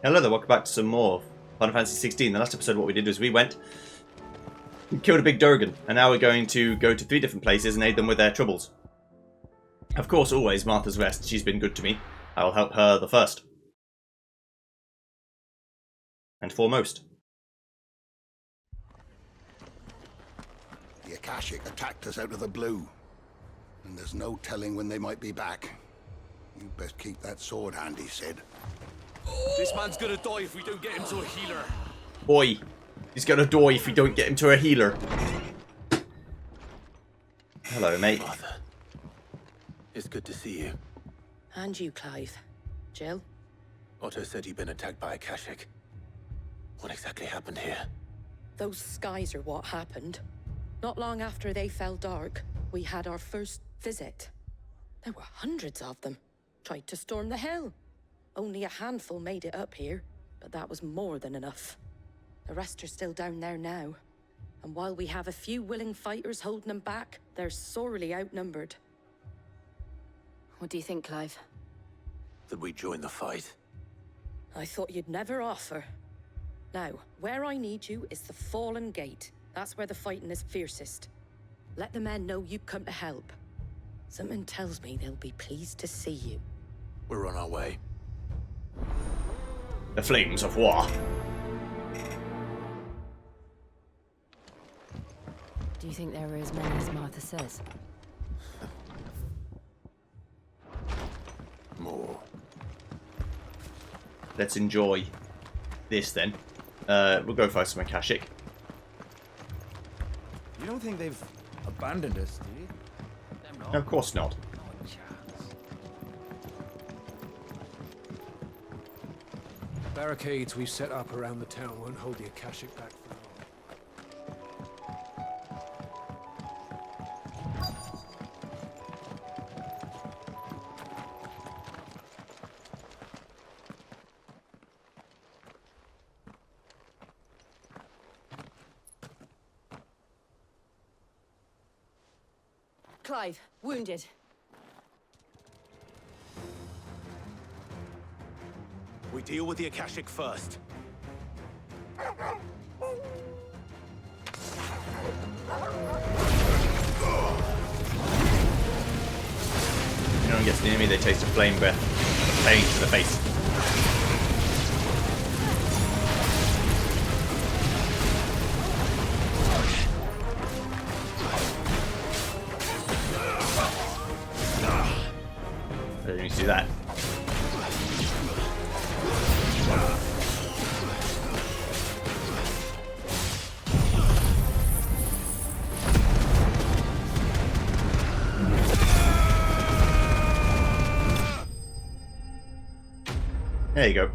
Hello there, welcome back to some more Final Fantasy 16. The last episode what we did was we went and killed a big Durgan, and now we're going to go to 3 different places and aid them with their troubles. Of course, always Martha's Rest. She's been good to me. I will help her the first. And foremost. The Akashic attacked us out of the blue, and there's no telling when they might be back. You best keep that sword handy, Sid. This man's gonna die if we don't get him to a healer. Boy, he's gonna die if we don't get him to a healer. Hello, mate. Martha, it's good to see you. And you, Clive. Jill? Otto said you'd been attacked by Akashic. What exactly happened here? Those skies are what happened. Not long after they fell dark, we had our first visit. There were hundreds of them. Tried to storm the hill. Only a handful made it up here, but that was more than enough. The rest are still down there now. And while we have a few willing fighters holding them back, they're sorely outnumbered. What do you think, Clive? That we join the fight? I thought you'd never offer. Now, where I need you is the Fallen Gate. That's where the fighting is fiercest. Let the men know you've come to help. Something tells me they'll be pleased to see you. We're on our way. The flames of war. Do you think there are as many as Martha says? More. Let's enjoy this then. We'll go find some Akashic. You don't think they've abandoned us, do you? No, of course not. Barricades we've set up around the town won't hold the Akashic back for long. Clive, wounded. We deal with the Akashic first. If anyone gets near me, they taste a flame breath. Pain to the face. I didn't need to do that. There you go.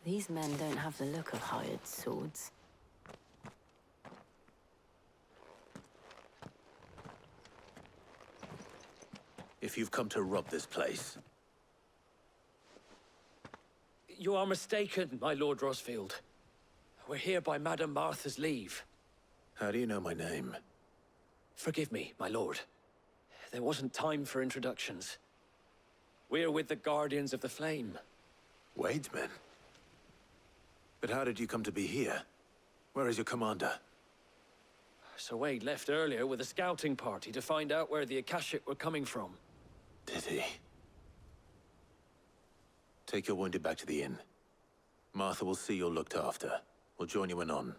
These men don't have the look of hired swords. If you've come to rob this place, You are mistaken, my Lord Rosfield. We're here by Madame Martha's leave. how do you know my name? Forgive me, my lord. There wasn't time for introductions. We're with the Guardians of the Flame. Wade's men? But how did you come to be here? Where is your commander? Sir Wade left earlier with a scouting party to find out where the Akashic were coming from. Did he? Take your wounded back to the inn. Martha will see you're looked after. We'll join you anon.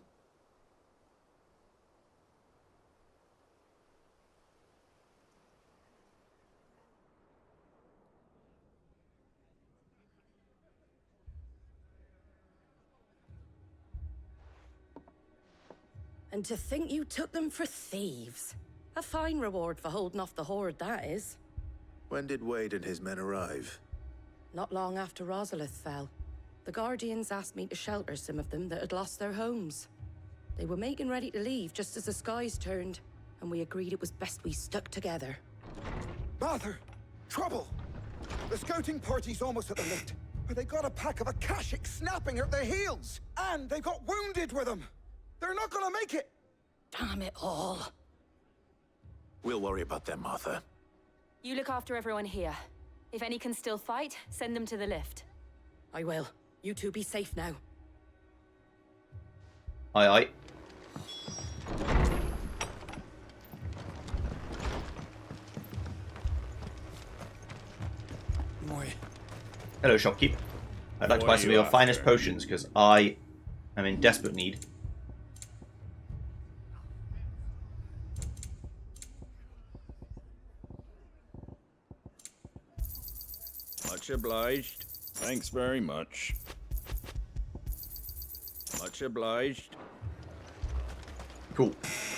And to think you took them for thieves. A fine reward for holding off the horde, that is. When did Wade and his men arrive? Not long after Rosalith fell, the Guardians asked me to shelter some of them that had lost their homes. They were making ready to leave just as the skies turned, and we agreed it was best we stuck together. Martha! Trouble! The scouting party's almost at the lift, where they got a pack of Akashic snapping at their heels! And they've got wounded with them! They're not gonna make it! Damn it all. We'll worry about them, Martha. You look after everyone here. If any can still fight, send them to the lift. I will. You two be safe now. Aye, aye. Hello, shopkeep. I'd like to buy some of your finest potions because I am in desperate need. Much obliged. Thanks very much. Much obliged. Cool.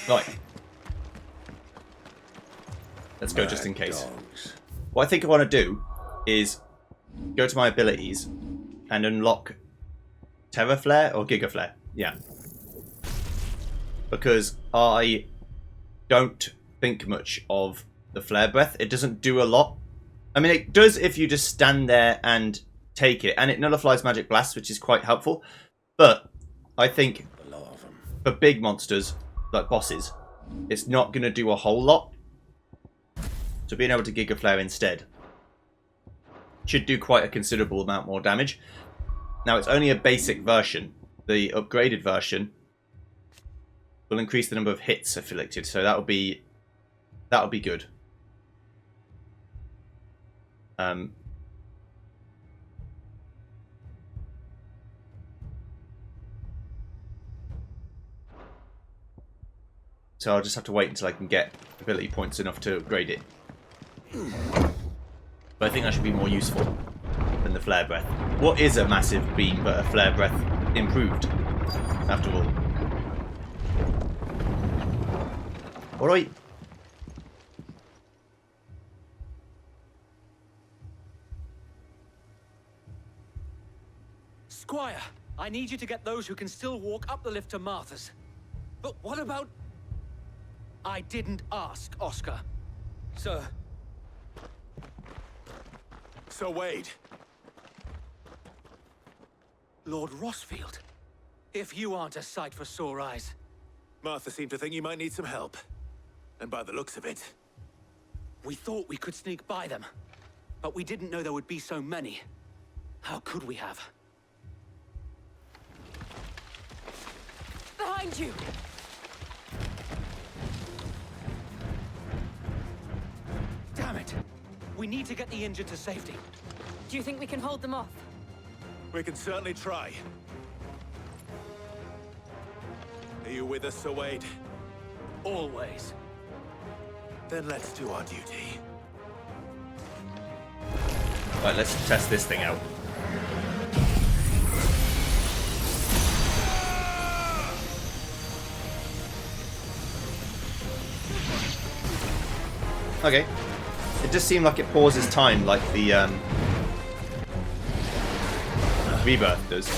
Right. Let's go just in case. Dogs. What I think I want to do is go to my abilities and unlock Terra Flare or Giga Flare. Yeah. Because I don't think much of the Flare Breath. It doesn't do a lot. I mean, it does if you just stand there and take it. And it nullifies Magic Blast, which is quite helpful. But I think for big monsters, like bosses, it's not going to do a whole lot. So being able to Giga Flare instead should do quite a considerable amount more damage. Now, it's only a basic version. The upgraded version will increase the number of hits afflicted, so that'll be good. So I'll just have to wait until I can get ability points enough to upgrade it. But I think that should be more useful than the Flare Breath. What is a massive beam but a Flare Breath improved, after all? Alright. Squire, I need you to get those who can still walk up the lift to Martha's. But what about... I didn't ask, Oscar. Sir. So Wade, Lord Rossfield. If you aren't a sight for sore eyes. Martha seemed to think you might need some help. And by the looks of it... We thought we could sneak by them. But we didn't know there would be so many. How could we have? Behind you! Damn it! We need to get the injured to safety. Do you think we can hold them off? We can certainly try. Are you with us, Sir Wade? Always. Then let's do our duty. Right, let's test this thing out. Okay. It just seemed like it pauses time like the Rebirth does.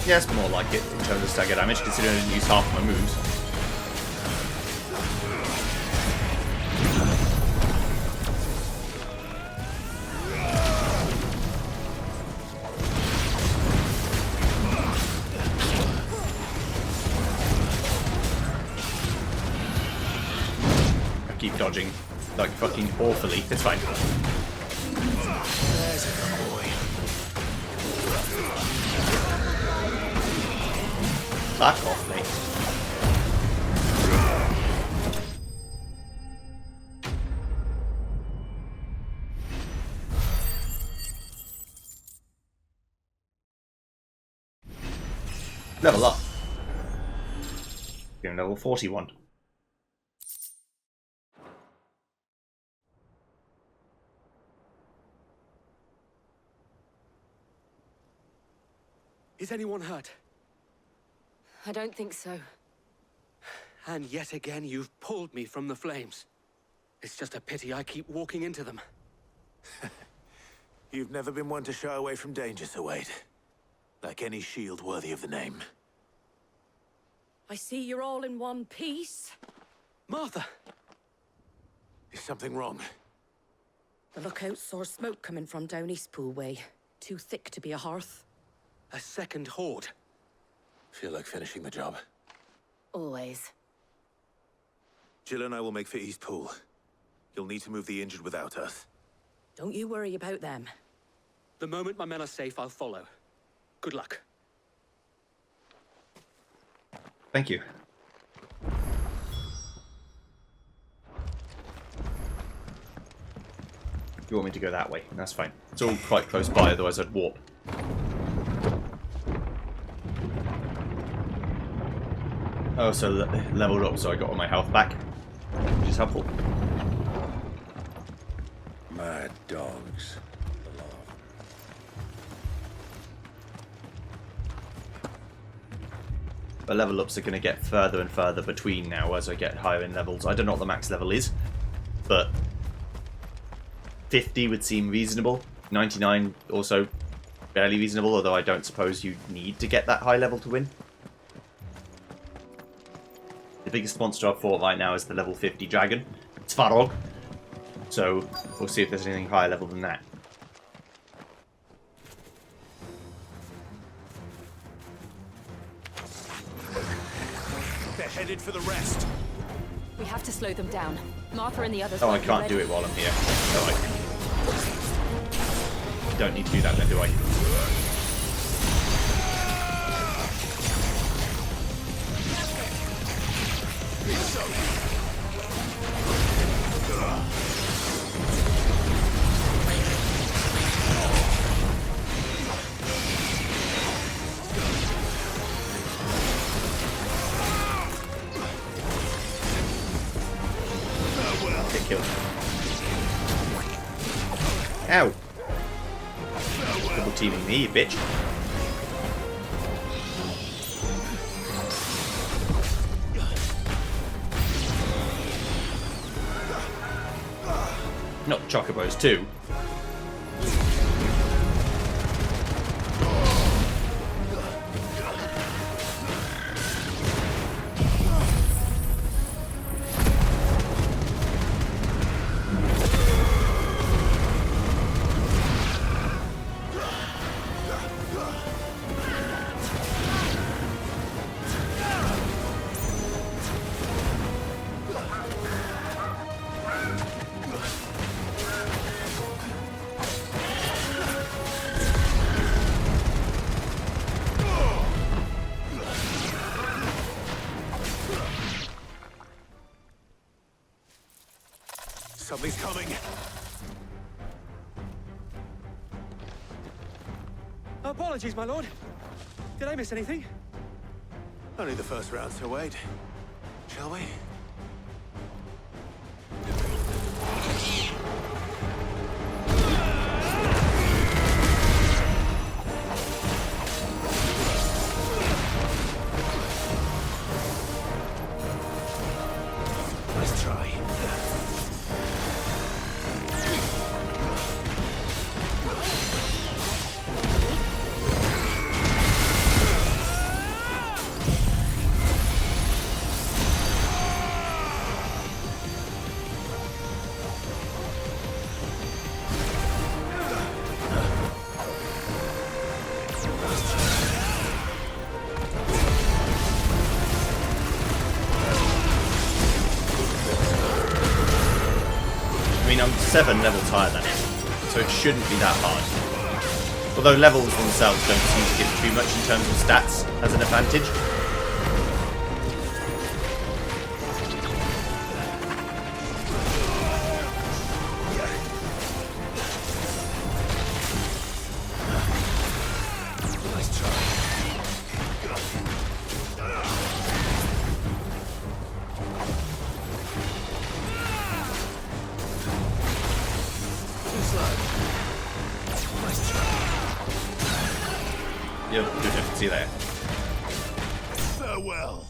Yeah, it's more like it in terms of stagger damage, considering I didn't use half my moves. I keep dodging like fucking awfully. It's fine. There's a boy. Back off, mate. Level up. Getting level 41. Is anyone hurt? I don't think so. And yet again, you've pulled me from the flames. It's just a pity I keep walking into them. You've never been one to shy away from danger, Sir Wade. Like any shield worthy of the name. I see you're all in one piece. Martha! Is something wrong? The lookout saw smoke coming from down Eastpool way. Too thick to be a hearth. A second horde. Feel like finishing the job. Always. Jill and I will make for Eastpool. You'll need to move the injured without us. Don't you worry about them. The moment my men are safe, I'll follow. Good luck. Thank you. You want me to go that way? That's fine. It's all quite close by, otherwise I'd warp. Oh, so leveled up, so I got all my health back, which is helpful. Mad dogs. But level ups are going to get further and further between now as I get higher in levels. I don't know what the max level is, but 50 would seem reasonable. 99 also fairly reasonable, although I don't suppose you need to get that high level to win. The biggest monster I've fought right now is the level 50 dragon. It's Farog. So we'll see if there's anything higher level than that. They're headed for the rest. We have to slow them down. Martha and the others. Oh, I won't be can't ready. do it while I'm here. No, I don't need to do that then, do I? Get killed. Ow! Double teaming me, you bitch. Not Chocobos too. Something's coming. Apologies, my lord. Did I miss anything? Only the first round, Sir Wade. Shall we? Let's try. I mean, I'm 7 levels higher than it, so it shouldn't be that hard. Although levels themselves don't seem to give too much in terms of stats as an advantage. Let's try. See you later. Farewell.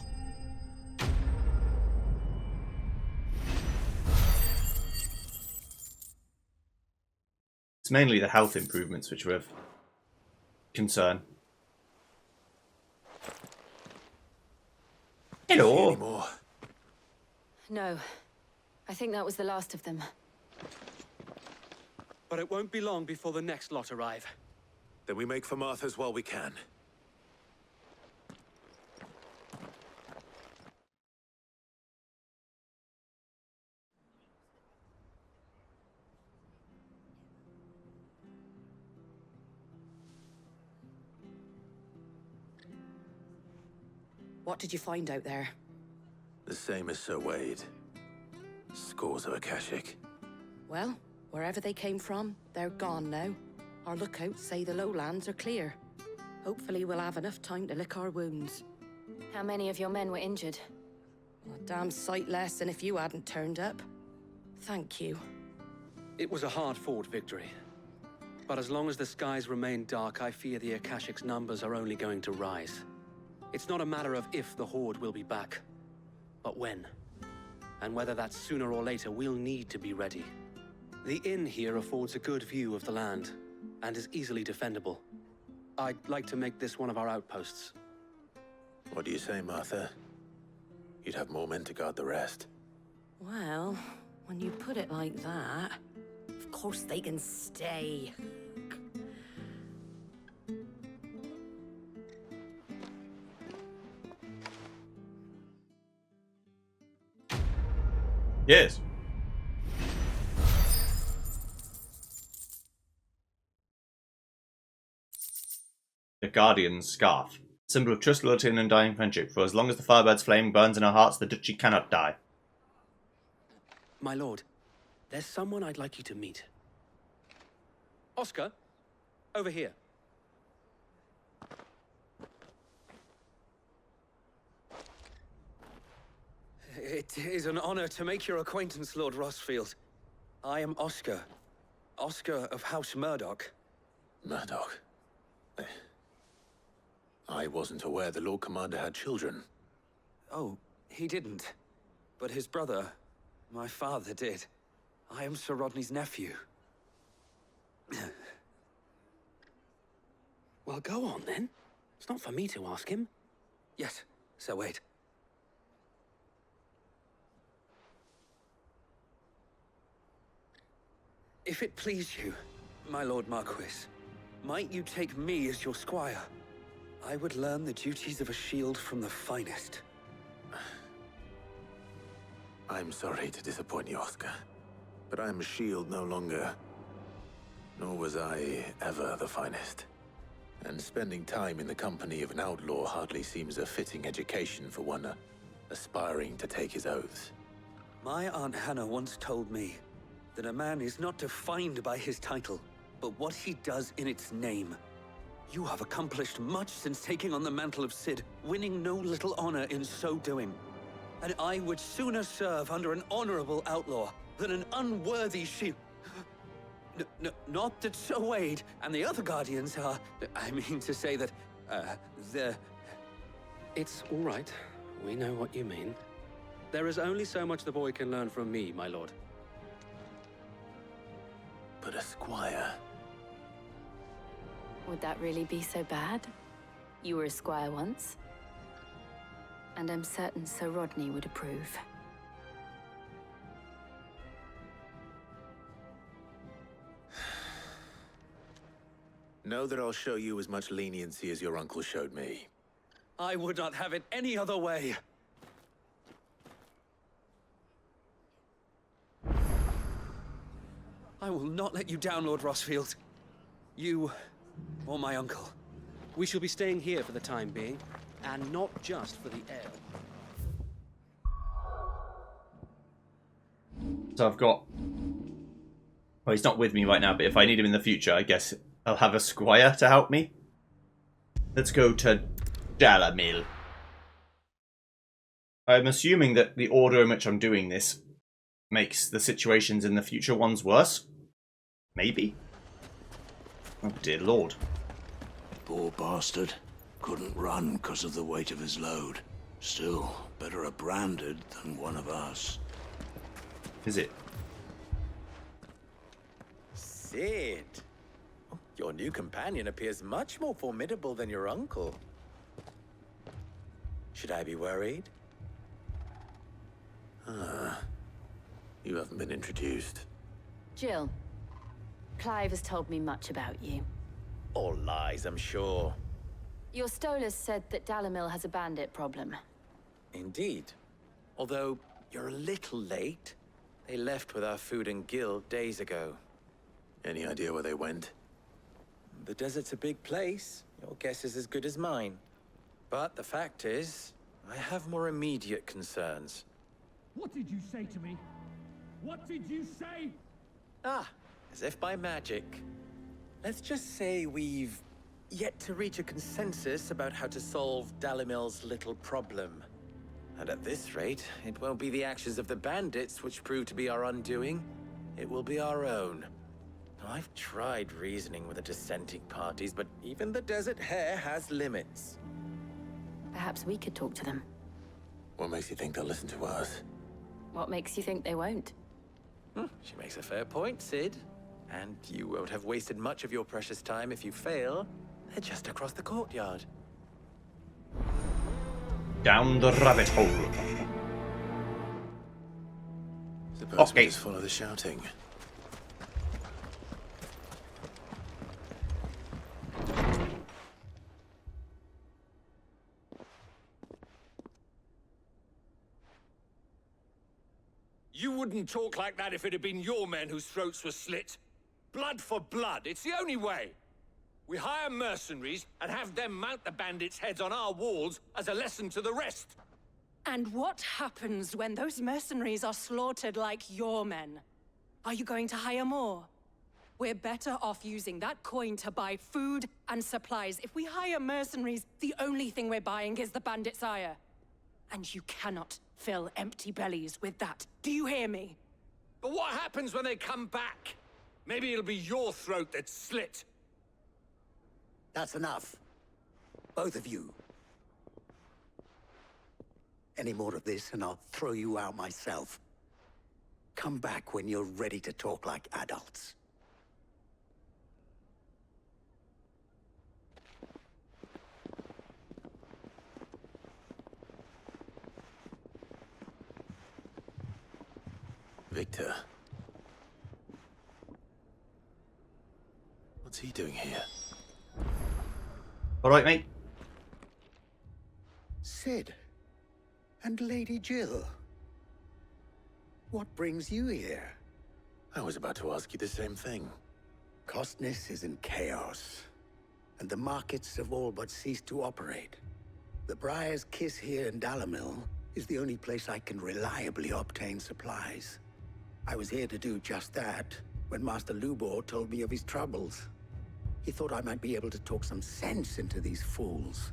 It's mainly the health improvements which were of concern. Hello. Any more? No. I think that was the last of them. But it won't be long before the next lot arrive. Then we make for Martha's while we can. What did you find out there? The same as Sir Wade. Scores of Akashic. Well, wherever they came from, they're gone now. Our lookouts say the lowlands are clear. Hopefully we'll have enough time to lick our wounds. How many of your men were injured? A damn sight less than if you hadn't turned up. Thank you. It was a hard-fought victory. But as long as the skies remain dark, I fear the Akashic's numbers are only going to rise. It's not a matter of if the Horde will be back, but when. And whether that's sooner or later, we'll need to be ready. The inn here affords a good view of the land, and is easily defendable. I'd like to make this one of our outposts. What do you say, Martha? You'd have more men to guard the rest. Well, when you put it like that, of course they can stay. Yes. The Guardian's Scarf. Symbol of trust, loyalty, and undying friendship. For as long as the Firebird's flame burns in our hearts, the duchy cannot die. My lord, there's someone I'd like you to meet. Oscar, over here. It is an honor to make your acquaintance, Lord Rossfield. I am Oscar. Oscar of House Murdoch. Murdoch. I wasn't aware the Lord Commander had children. Oh, he didn't. But his brother, my father, did. I am Sir Rodney's nephew. Well, go on then. It's not for me to ask him. Yes, Sir Wade. If it please you, my Lord Marquis, might you take me as your squire? I would learn the duties of a shield from the finest. I'm sorry to disappoint you, Oscar, but I'm a shield no longer. Nor was I ever the finest. And spending time in the company of an outlaw hardly seems a fitting education for one aspiring to take his oaths. My Aunt Hannah once told me that a man is not defined by his title, but what he does in its name. You have accomplished much since taking on the mantle of Cid, winning no little honor in so doing. And I would sooner serve under an honorable outlaw than an unworthy shield. Not that Sir Wade and the other Guardians are... I mean to say that, they're... It's all right. We know what you mean. There is only so much the boy can learn from me, my lord. But a squire... Would that really be so bad? You were a squire once. And I'm certain Sir Rodney would approve. Know that I'll show you as much leniency as your uncle showed me. I would not have it any other way. I will not let you down, Lord Rossfield. You, or my uncle. We shall be staying here for the time being, and not just for the ale. So I've got... Well, he's not with me right now, but if I need him in the future, I guess I'll have a squire to help me. Let's go to Dalamil. I'm assuming that the order in which I'm doing this makes the situations in the future ones worse. Maybe? Oh dear lord. Poor bastard. Couldn't run because of the weight of his load. Still, better a branded than one of us. Is it? Sid! Your new companion appears much more formidable than your uncle. Should I be worried? You haven't been introduced. Jill, Clive has told me much about you. All lies, I'm sure. Your Stolas said that Dalamil has a bandit problem. Indeed. Although, you're a little late. They left with our food and guild days ago. Any idea where they went? The desert's a big place. Your guess is as good as mine. But the fact is, I have more immediate concerns. What did you say to me? What did you say? As if by magic. Let's just say we've yet to reach a consensus about how to solve Dalimil's little problem. And at this rate, it won't be the actions of the bandits which prove to be our undoing. It will be our own. I've tried reasoning with the dissenting parties, but even the Desert Hare has limits. Perhaps we could talk to them. What makes you think they'll listen to us? What makes you think they won't? She makes a fair point, Sid. And you won't have wasted much of your precious time if you fail. They're just across the courtyard. Down the rabbit hole. Suppose we Okay. just follow the shouting. You wouldn't talk like that if it had been your men whose throats were slit. Blood for blood, it's the only way. We hire mercenaries and have them mount the bandits' heads on our walls as a lesson to the rest. And what happens when those mercenaries are slaughtered like your men? Are you going to hire more? We're better off using that coin to buy food and supplies. If we hire mercenaries, the only thing we're buying is the bandits' ire. And you cannot fill empty bellies with that. Do you hear me? But what happens when they come back? Maybe it'll be your throat that's slit. That's enough. Both of you. Any more of this and I'll throw you out myself. Come back when you're ready to talk like adults. Victor. What's he doing here? All right, mate. Sid. And Lady Jill. What brings you here? I was about to ask you the same thing. Costness is in chaos, and the markets have all but ceased to operate. The Briar's Kiss here in Dalamil is the only place I can reliably obtain supplies. I was here to do just that when Master Lubor told me of his troubles. He thought I might be able to talk some sense into these fools.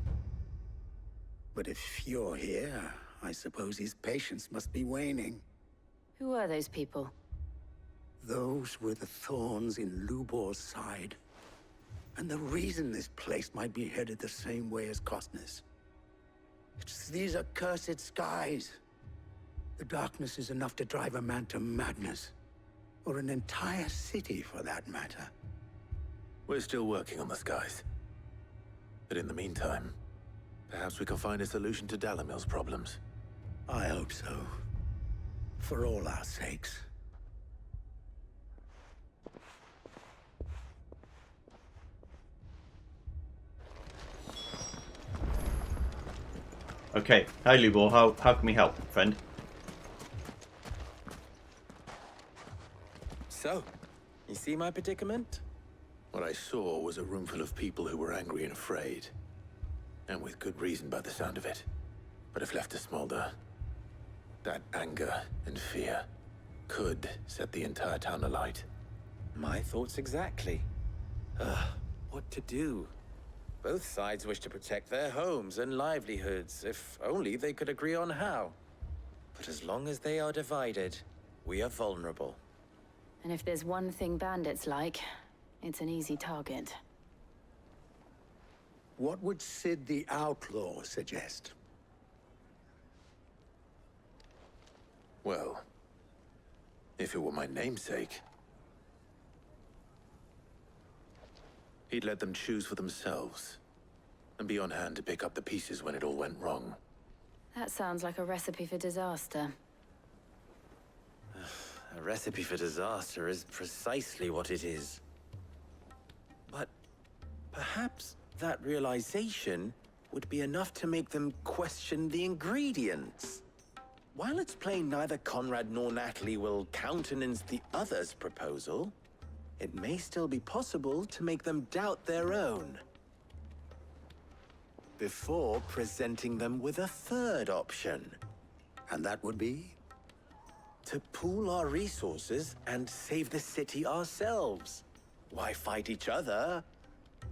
But if you're here, I suppose his patience must be waning. Who are those people? Those were the thorns in Lubor's side. And the reason this place might be headed the same way as Costness. It's these accursed skies. The darkness is enough to drive a man to madness. Or an entire city, for that matter. We're still working on the skies. But in the meantime, perhaps we can find a solution to Dalamil's problems. I hope so. For all our sakes. Okay. Hi, Lubor. How can we help, friend? So, you see my predicament? What I saw was a room full of people who were angry and afraid. And with good reason by the sound of it. But if left to smolder, that anger and fear could set the entire town alight. My thoughts exactly. What to do? Both sides wish to protect their homes and livelihoods, if only they could agree on how. But as long as they are divided, we are vulnerable. And if there's one thing bandits like, it's an easy target. What would Sid the Outlaw suggest? Well, if it were my namesake, he'd let them choose for themselves, and be on hand to pick up the pieces when it all went wrong. That sounds like a recipe for disaster. A recipe for disaster is precisely what it is. But perhaps that realization would be enough to make them question the ingredients. While it's plain neither Conrad nor Natalie will countenance the other's proposal, it may still be possible to make them doubt their own, before presenting them with a third option. And that would be? To pool our resources and save the city ourselves. Why fight each other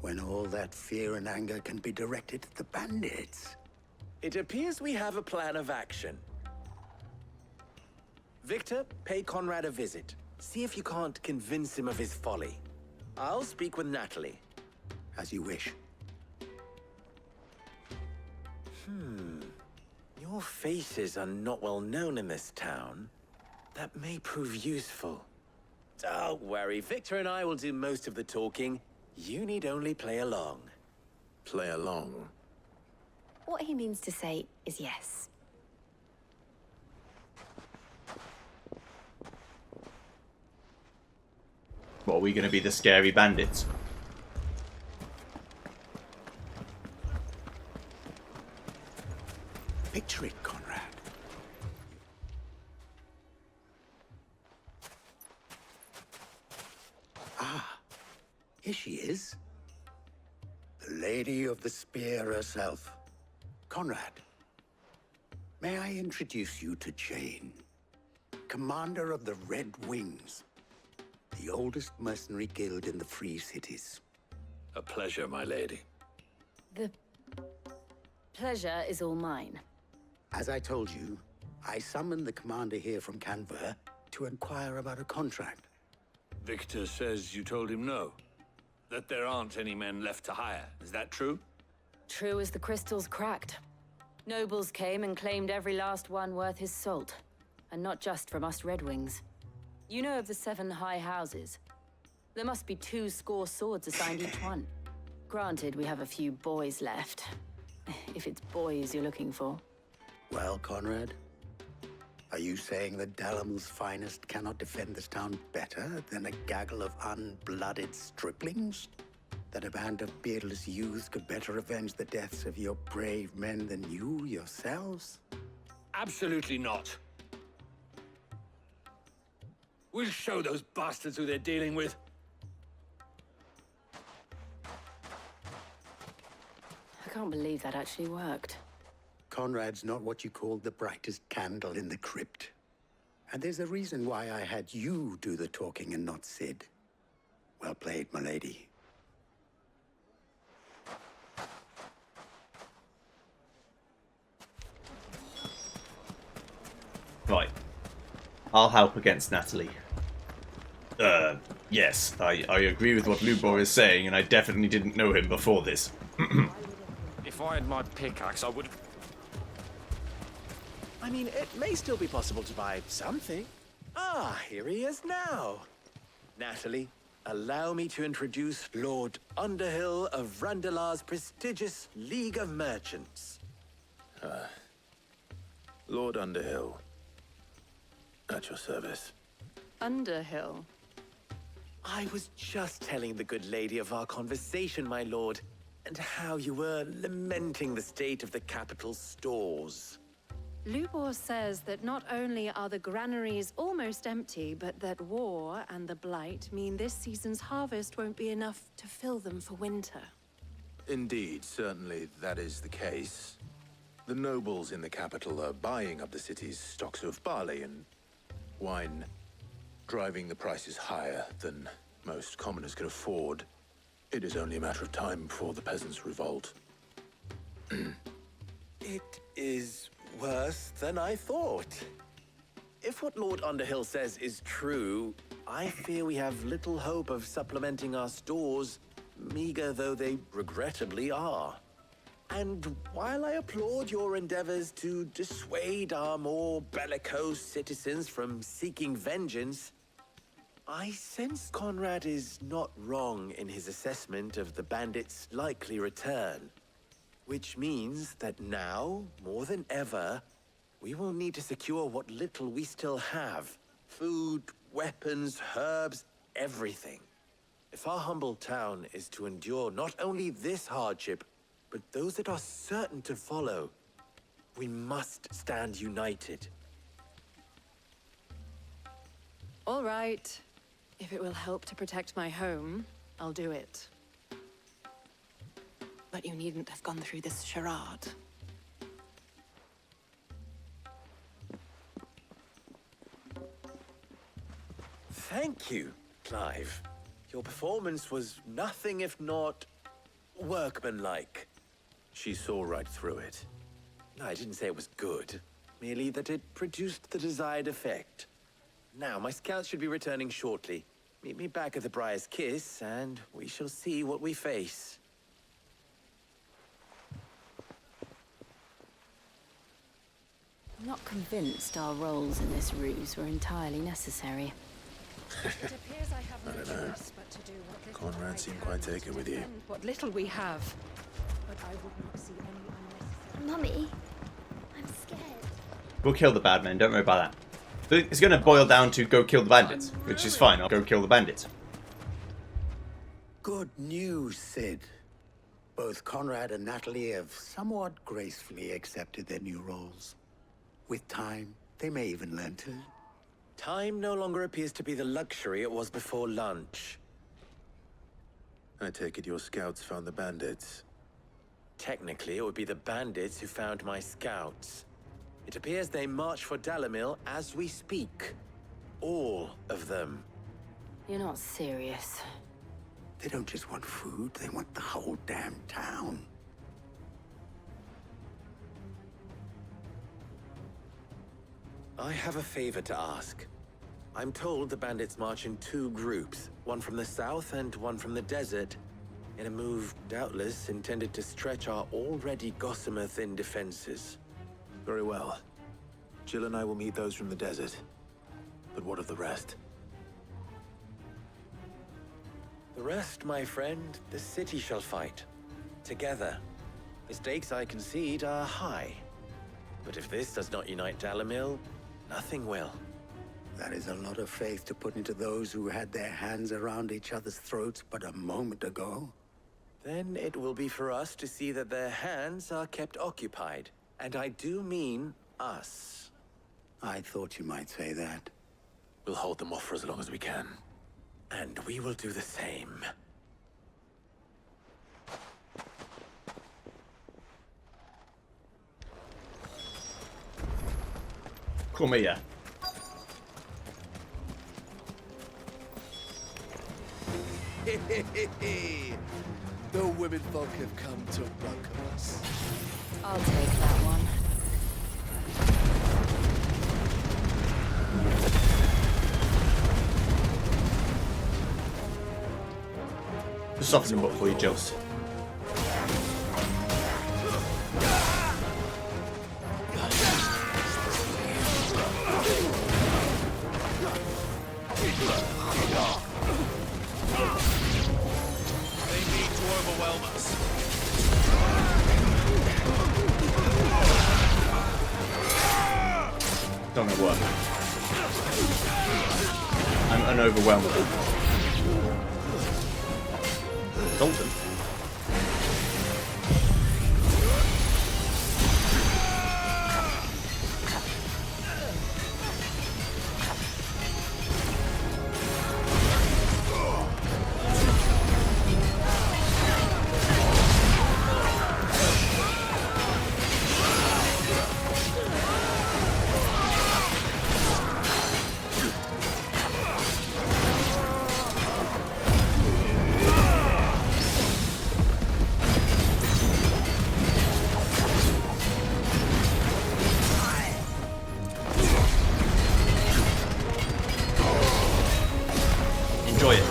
when all that fear and anger can be directed at the bandits? It appears we have a plan of action. Victor, pay Conrad a visit. See if you can't convince him of his folly. I'll speak with Natalie. As you wish. Your faces are not well known in this town. That may prove useful. Don't worry, Victor and I will do most of the talking. You need only play along. Play along? What he means to say is yes. What, are we going to be the scary bandits? Picture it, Conrad. Ah, here she is. The Lady of the Spear herself. Conrad, may I introduce you to Jane, commander of the Red Wings, the oldest mercenary guild in the Free Cities. A pleasure, my lady. The pleasure is all mine. As I told you, I summoned the commander here from Canver to inquire about a contract. Victor says you told him no. That there aren't any men left to hire. Is that true? True as the crystals cracked. Nobles came and claimed every last one worth his salt. And not just from us Red Wings. You know of the 7 high houses. There must be 2 swords assigned each one. Granted, we have a few boys left. If it's boys you're looking for. Well, Conrad, are you saying that Dalamil's finest cannot defend this town better than a gaggle of unblooded striplings? That a band of beardless youths could better avenge the deaths of your brave men than you yourselves? Absolutely not. We'll show those bastards who they're dealing with. I can't believe that actually worked. Conrad's not what you call the brightest candle in the crypt. And there's a reason why I had you do the talking and not Sid. Well played, my lady. Right. I'll help against Natalie. Yes, I agree with what Lubor is saying, and I definitely didn't know him before this. If I had my pickaxe, I would... I mean, it may still be possible to buy something. Ah, here he is now. Natalie, allow me to introduce Lord Underhill of Randalar's prestigious League of Merchants. Lord Underhill. At your service. Underhill. I was just telling the good lady of our conversation, my lord, and how you were lamenting the state of the capital's stores. Lubor says that not only are the granaries almost empty, but that war and the Blight mean this season's harvest won't be enough to fill them for winter. Indeed, certainly that is the case. The nobles in the capital are buying up the city's stocks of barley and wine, driving the prices higher than most commoners can afford. It is only a matter of time before the peasants revolt. It is worse than I thought. If what Lord Underhill says is true, I fear we have little hope of supplementing our stores meager though they regrettably are. And while I applaud your endeavors to dissuade our more bellicose citizens from seeking vengeance, I sense Conrad is not wrong in his assessment of the bandits' likely return. Which means that now, more than ever, we will need to secure what little we still have. Food, weapons, herbs, everything. If our humble town is to endure not only this hardship, but those that are certain to follow, we must stand united. All right. If it will help to protect my home, I'll do it. But you needn't have gone through this charade. Thank you, Clive. Your performance was nothing if not workmanlike. She saw right through it. I didn't say it was good, merely that it produced the desired effect. Now, my scouts should be returning shortly. Meet me back at the Briar's Kiss, and we shall see what we face. I'm not convinced our roles in this ruse were entirely necessary. It appears I have no choice but to do what little Conrad I seemed can quite to taken with you. defend what little we have. But I would not see any unnecessary... Mummy, I'm scared. We'll kill the bad men, don't worry about that. But it's going to boil down to go kill the bandits, which is fine, I'll go kill the bandits. Good news, Sid. Both Conrad and Natalie have somewhat gracefully accepted their new roles. With time, they may even learn to... Time no longer appears to be the luxury it was before lunch. I take it your scouts found the bandits. Technically, it would be the bandits who found my scouts. It appears they march for Dalimil as we speak. All of them. You're not serious. They don't just want food, they want the whole damn town. I have a favor to ask. I'm told the bandits march in two groups, one from the south and one from the desert, in a move doubtless intended to stretch our already gossamer-thin defenses. Very well. Jill and I will meet those from the desert. But what of the rest? The rest, my friend, the city shall fight. Together. The stakes, I concede, are high. But if this does not unite Dalimil, nothing will. That is a lot of faith to put into those who had their hands around each other's throats but a moment ago. Then it will be for us to see that their hands are kept occupied. And I do mean us. I thought you might say that. We'll hold them off for as long as we can. And we will do the same. Call me, yeah. The women folk have come to welcome us. I'll take that one. Just soften them up for you, Jules. Don't gonna work. I'm unoverwhelmable. Dalton. Enjoy it.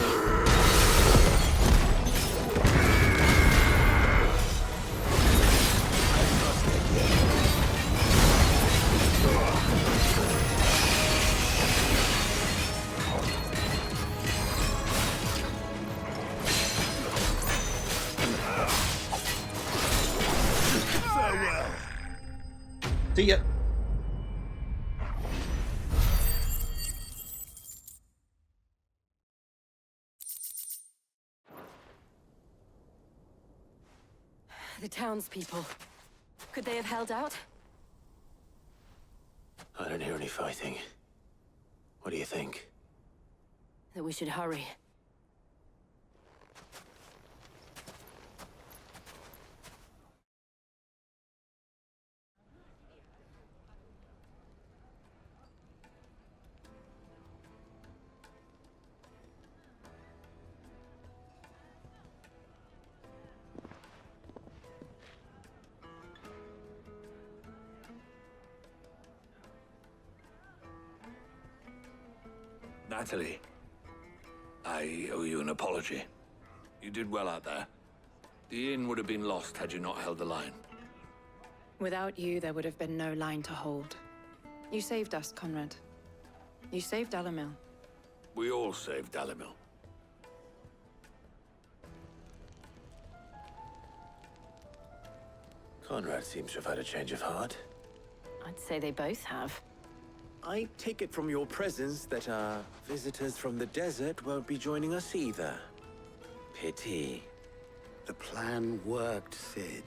See ya. The townspeople. Could they have held out? I don't hear any fighting. What do you think? That we should hurry. Natalie, I owe you an apology. You did well out there. The inn would have been lost had you not held the line. Without you, there would have been no line to hold. You saved us, Conrad. You saved Dalamil. We all saved Dalamil. Conrad seems to have had a change of heart. I'd say they both have. I take it from your presence that our visitors from the desert won't be joining us either. Pity. The plan worked, Sid.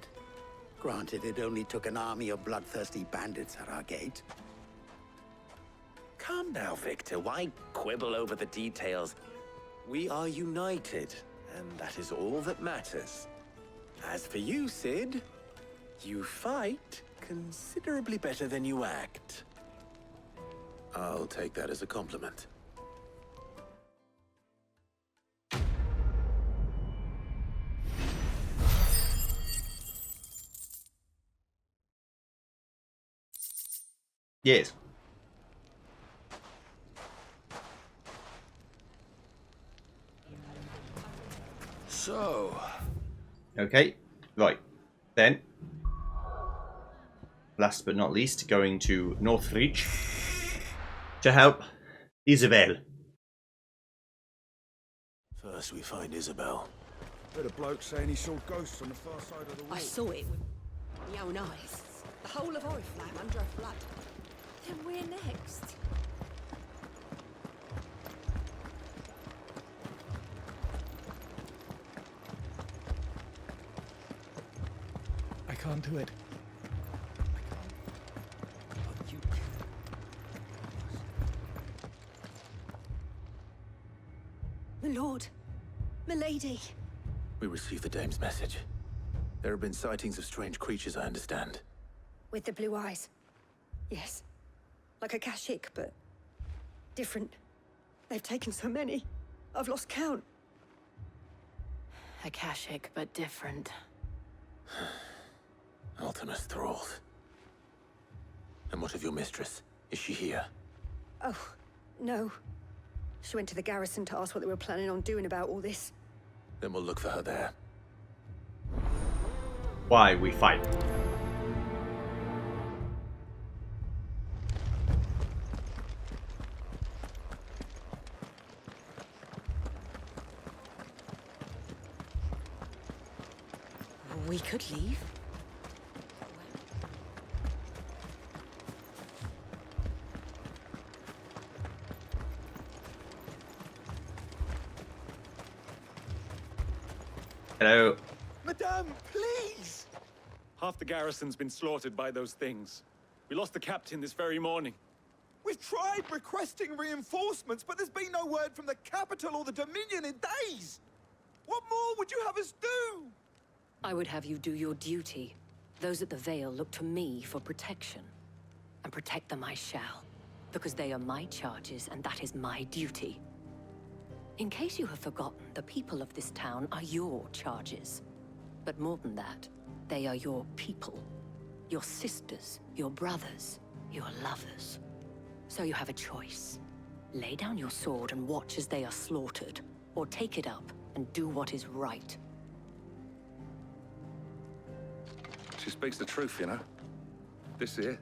Granted, it only took an army of bloodthirsty bandits at our gate. Calm now, Victor. Why quibble over the details? We are united, and that is all that matters. As for you, Sid, you fight considerably better than you act. I'll take that as a compliment. Yes. So... Okay, right. Then, last but not least, going to Northreach to help Isabel. First we find Isabel. Heard a bloke saying he saw ghosts on the far side of the wall. I saw it with my own eyes. The whole of Oriflamme under her blood. Then we're next. I can't do it. My lord. Milady. We received the dame's message. There have been sightings of strange creatures, I understand. With the blue eyes. Yes. Like a Kashik, but different. They've taken so many. I've lost count. Akashic, but different. Ultimus thralls. And what of your mistress? Is she here? Oh, no. She went to the garrison to ask what they were planning on doing about all this. Then we'll look for her there. Why we fight. We could leave. Hello. Madame, please! Half the garrison's been slaughtered by those things. We lost the captain this very morning. We've tried requesting reinforcements, but there's been no word from the capital or the Dominion in days. What more would you have us do? I would have you do your duty. Those at the Vale look to me for protection. And protect them I shall. Because they are my charges, and that is my duty. In case you have forgotten, the people of this town are your charges. But more than that, they are your people. Your sisters, your brothers, your lovers. So you have a choice. Lay down your sword and watch as they are slaughtered, or take it up and do what is right. She speaks the truth, you know. This here,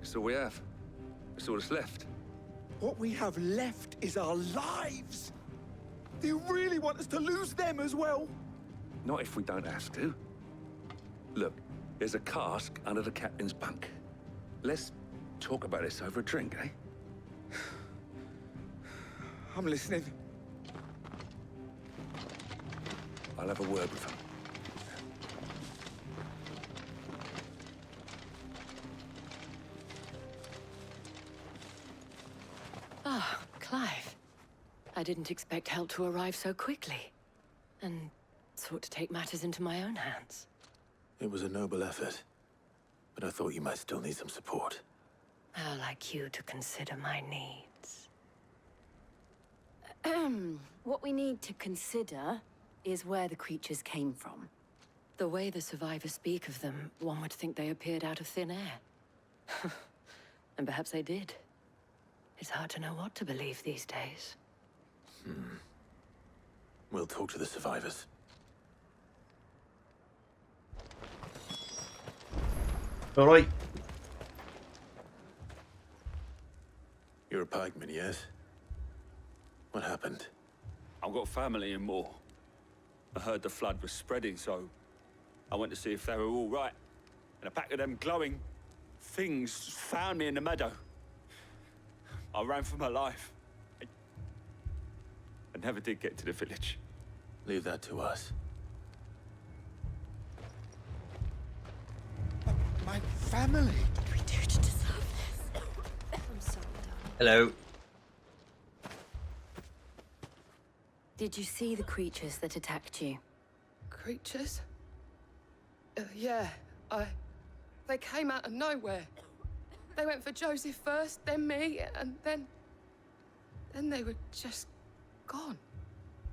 it's all we have. It's all that's left. What we have left is our lives. Do you really want us to lose them as well? Not if we don't have to. Look, there's a cask under the captain's bunk. Let's talk about this over a drink, eh? I'm listening. I'll have a word with him. Ah, Clive. I didn't expect help to arrive so quickly. And sought to take matters into my own hands. It was a noble effort, but I thought you might still need some support. How like you to consider my needs. What we need to consider is where the creatures came from. The way the survivors speak of them, one would think they appeared out of thin air. And perhaps they did. It's hard to know what to believe these days. We'll talk to the survivors. All right. You're a pikeman, yes? What happened? I've got family in Moor. I heard the flood was spreading, so I went to see if they were all right. And a pack of them glowing things found me in the meadow. I ran for my life. I never did get to the village. Leave that to us. My family. What did we do to deserve this? I'm sorry, darling. Hello. Did you see the creatures that attacked you? Creatures? Yeah, they came out of nowhere. They went for Joseph first, then me, and then they were just gone.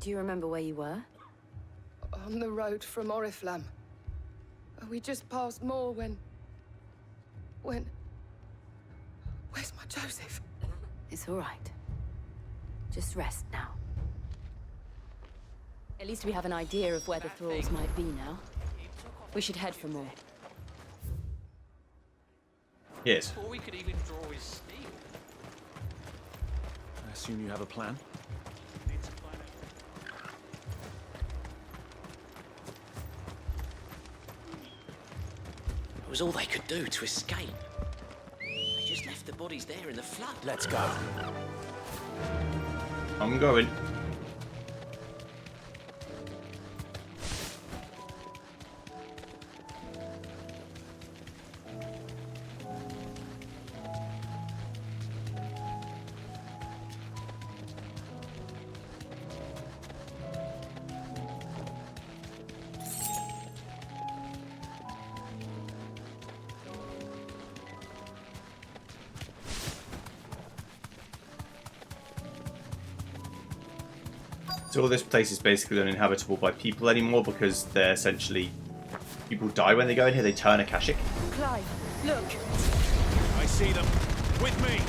Do you remember where you were? On the road from Oriflamme. We just passed Moor when... Where's my Joseph? It's all right. Just rest now. At least we have an idea of where the thralls might be now. We should head for Moor. Yes. Before we could even draw his steel. I assume you have a plan? It was all they could do to escape. They just left the bodies there in the flood. Let's go. I'm going. So all this place is basically uninhabitable by people anymore because they're essentially... People die when they go in here, they turn Akashic. Clive, look. I see them. With me.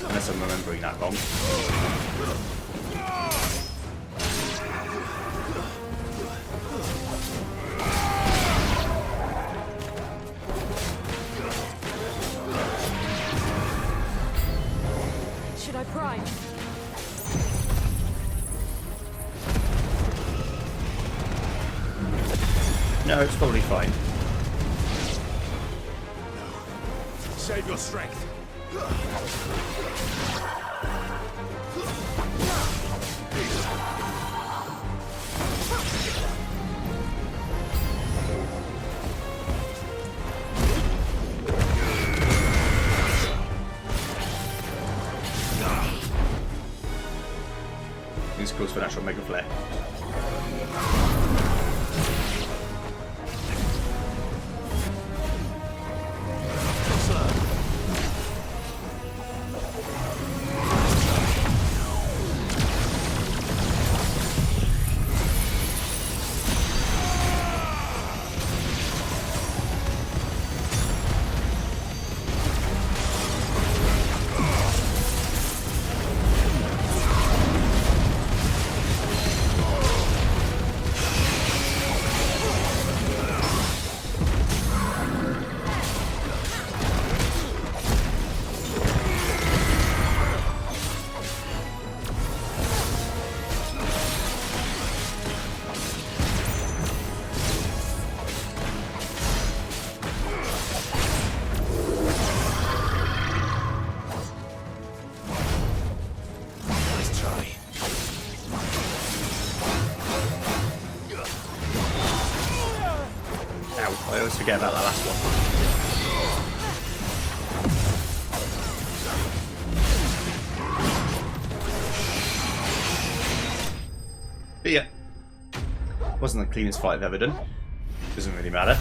Unless I'm remembering that wrong. Should I prime? No, it's probably fine. Save your strength. This calls for natural mega flare. always forget about that last one. But yeah, wasn't the cleanest fight I've ever done. Doesn't really matter.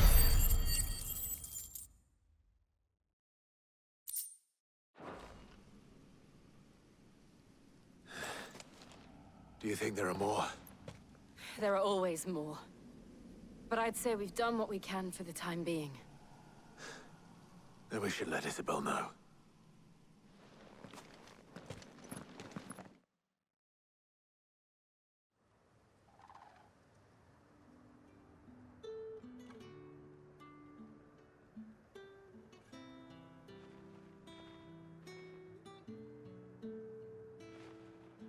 Do you think there are more? There are always more. But I'd say we've done what we can for the time being. Then we should let Isabel know.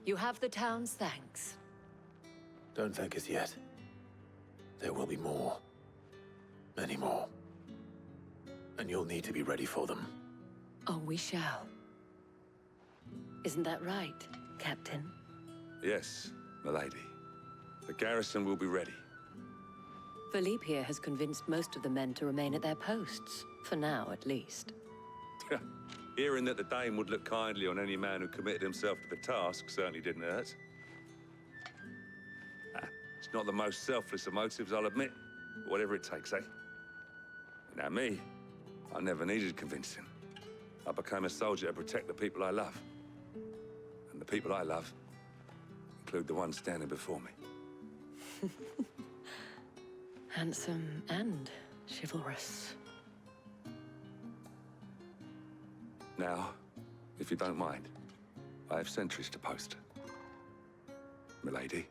You have the town's thanks. Don't thank us yet. There will be more. Many more. And you'll need to be ready for them. Oh, we shall. Isn't that right, Captain? Yes, milady. The garrison will be ready. Philippe here has convinced most of the men to remain at their posts. For now, at least. Hearing that the Dane would look kindly on any man who committed himself to the task certainly didn't hurt. It's not the most selfless of motives, I'll admit. But whatever it takes, eh? Now me, I never needed convincing. I became a soldier to protect the people I love. And the people I love include the ones standing before me. Handsome and chivalrous. Now, if you don't mind, I have sentries to post. Milady.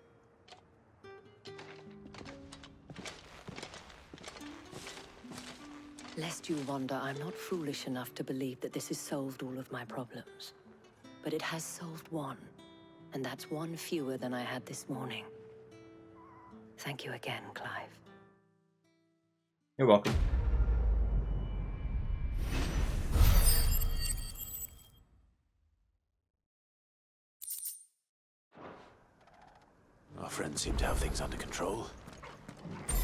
Lest you wonder, I'm not foolish enough to believe that this has solved all of my problems. But it has solved one, and that's one fewer than I had this morning. Thank you again, Clive. You're welcome. Our friends seem to have things under control.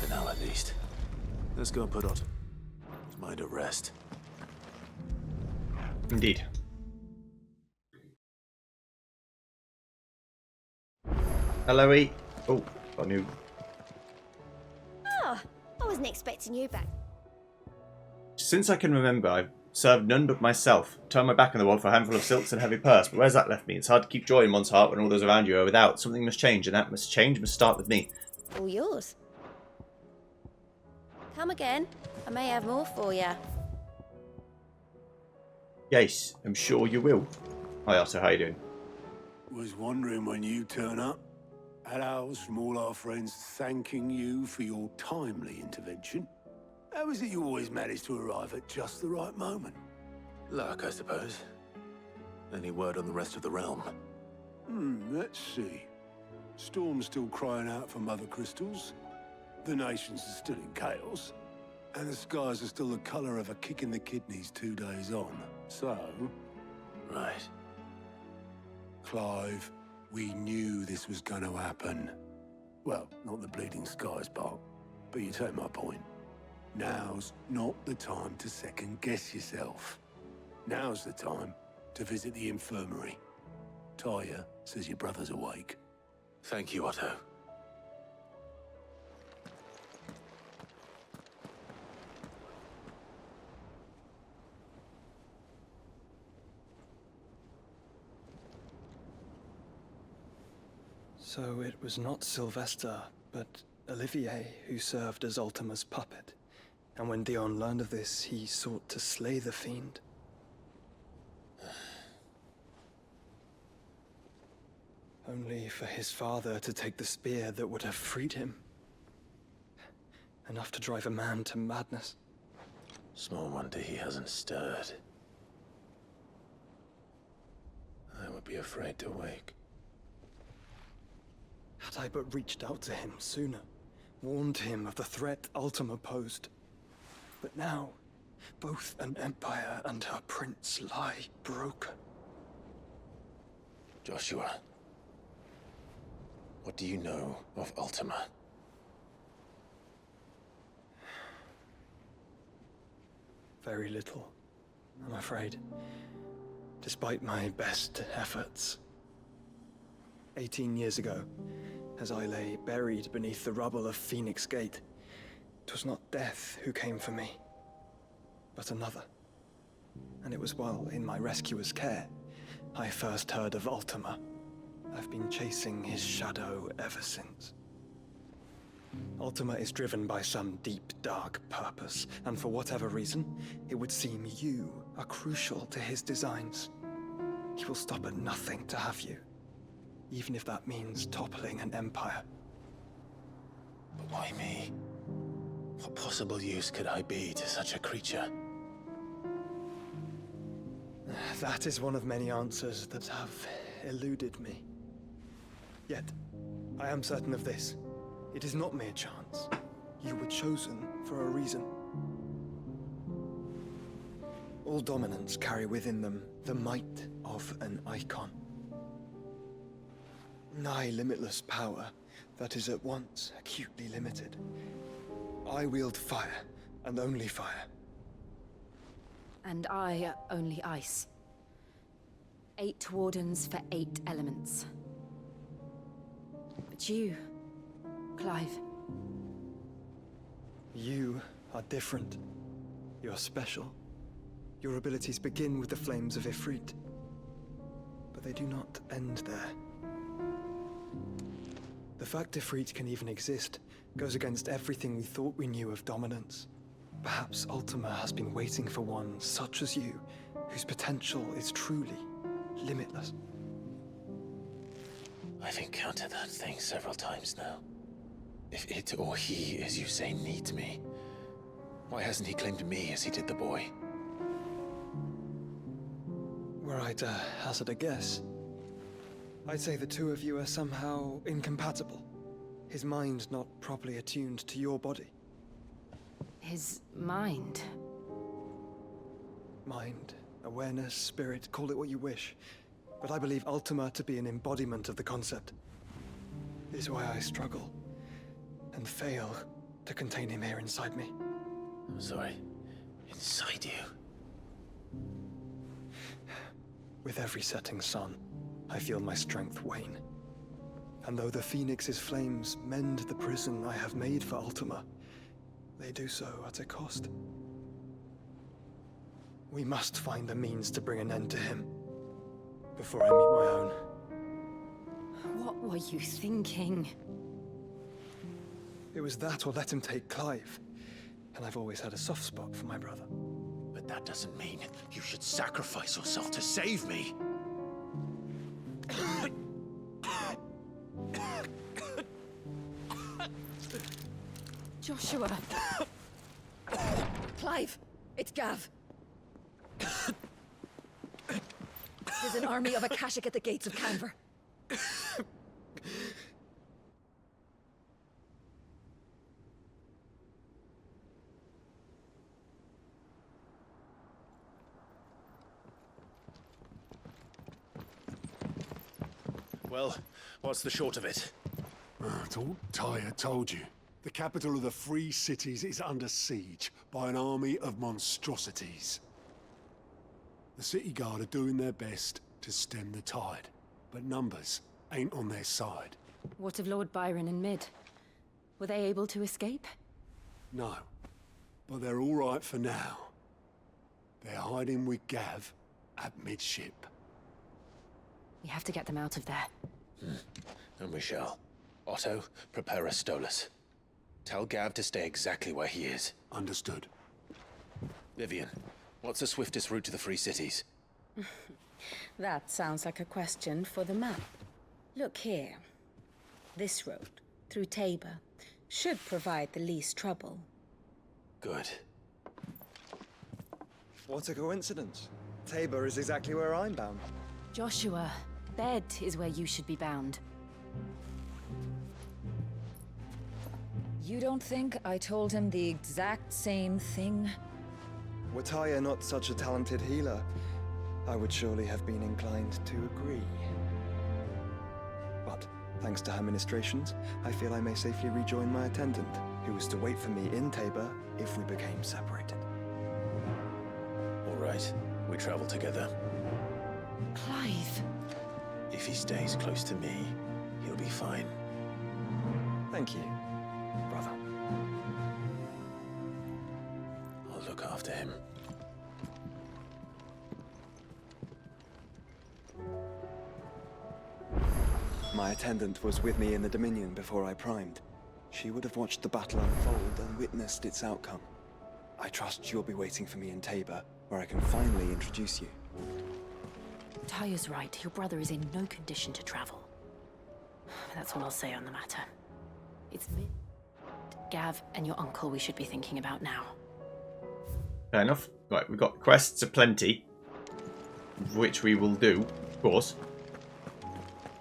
For now, at least. Let's go and put Otto's mind at rest. Indeed. Hello, E. Oh, got a new. Oh, I wasn't expecting you back. Since I can remember, I've served none but myself. Turned my back on the world for a handful of silks and a heavy purse. But where's that left me? It's hard to keep joy in one's heart when all those around you are without. Something must change, and that must start with me. All yours. Come again. I may have more for you. Yes, I'm sure you will. Hi, Otto. How you doing? Was wondering when you turn up. Had ours from all our friends thanking you for your timely intervention. How is it you always manage to arrive at just the right moment? Luck, I suppose. Any word on the rest of the realm? Let's see. Storm's still crying out for mother crystals. The nations are still in chaos. And the skies are still the colour of a kick in the kidneys 2 days on. So... Right. Clive, we knew this was going to happen. Well, not the bleeding skies part, but you take my point. Now's not the time to second-guess yourself. Now's the time to visit the infirmary. Taya says your brother's awake. Thank you, Otto. So it was not Sylvester, but Olivier who served as Ultima's puppet. And when Dion learned of this, he sought to slay the fiend. Only for his father to take the spear that would have freed him. Enough to drive a man to madness. Small wonder he hasn't stirred. I would be afraid to wake. Had I but reached out to him sooner, warned him of the threat Ultima posed. But now, both an empire and her prince lie broken. Joshua, what do you know of Ultima? Very little, I'm afraid. Despite my best efforts. 18 years ago, as I lay buried beneath the rubble of Phoenix Gate, 'twas not death who came for me, but another. And it was while in my rescuer's care, I first heard of Ultima. I've been chasing his shadow ever since. Ultima is driven by some deep, dark purpose, and for whatever reason, it would seem you are crucial to his designs. He will stop at nothing to have you, even if that means toppling an empire. But why me? What possible use could I be to such a creature? That is one of many answers that have eluded me. Yet, I am certain of this. It is not mere chance. You were chosen for a reason. All dominants carry within them the might of an icon. Nigh limitless power that is at once acutely limited. I wield fire, and only fire. And I only ice. 8 wardens for 8 elements. But you, Clive. You are different. You're special. Your abilities begin with the flames of Ifrit. But they do not end there. The fact Ifrit can even exist goes against everything we thought we knew of dominance. Perhaps Ultima has been waiting for one such as you, whose potential is truly limitless. I've encountered that thing several times now. If it or he, as you say, needs me, why hasn't he claimed me as he did the boy? Were I to hazard a guess, I'd say the two of you are somehow incompatible. His mind not properly attuned to your body. His mind? Mind, awareness, spirit, call it what you wish. But I believe Ultima to be an embodiment of the concept. It is why I struggle and fail to contain him here inside me. I'm sorry. Inside you? With every setting sun, I feel my strength wane. And though the Phoenix's flames mend the prison I have made for Ultima, they do so at a cost. We must find a means to bring an end to him before I meet my own. What were you thinking? It was that or let him take Clive. And I've always had a soft spot for my brother. But that doesn't mean you should sacrifice yourself to save me. Joshua! Clive! It's Gav! There's an army of Akashic at the gates of Canver. Well, what's the short of it? Tyre told you. The capital of the Free Cities is under siege by an army of monstrosities. The City Guard are doing their best to stem the tide, but numbers ain't on their side. What of Lord Byron and Mid? Were they able to escape? No, but they're all right for now. They're hiding with Gav at midship. We have to get them out of there. And we shall. Otto, prepare a Stolas. Tell Gav to stay exactly where he is. Understood. Vivian, what's the swiftest route to the Free Cities? That sounds like a question for the map. Look here. This road, through Tabor, should provide the least trouble. Good. What a coincidence. Tabor is exactly where I'm bound. Joshua, bed is where you should be bound. You don't think I told him the exact same thing? Were Tyre not such a talented healer, I would surely have been inclined to agree. But, thanks to her ministrations, I feel I may safely rejoin my attendant, who was to wait for me in Tabor if we became separated. right. We travel together. Clive. If he stays close to me, he'll be fine. Thank you, brother. I'll look after him. My attendant was with me in the Dominion before I primed. She would have watched the battle unfold and witnessed its outcome. I trust you'll be waiting for me in Tabor, where I can finally introduce you. Taya's right. Your brother is in no condition to travel. That's all I'll say on the matter. It's me, Gav, and your uncle we should be thinking about now. Fair enough. Right, we've got quests aplenty, which we will do, of course.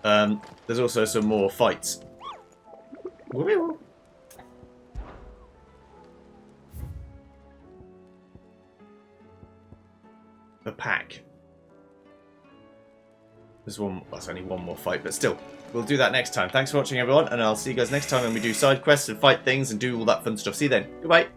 There's also some more fights. The pack. There's one. Well, it's only one more fight, but still, we'll do that next time. Thanks for watching, everyone, and I'll see you guys next time when we do side quests and fight things and do all that fun stuff. See you then. Goodbye.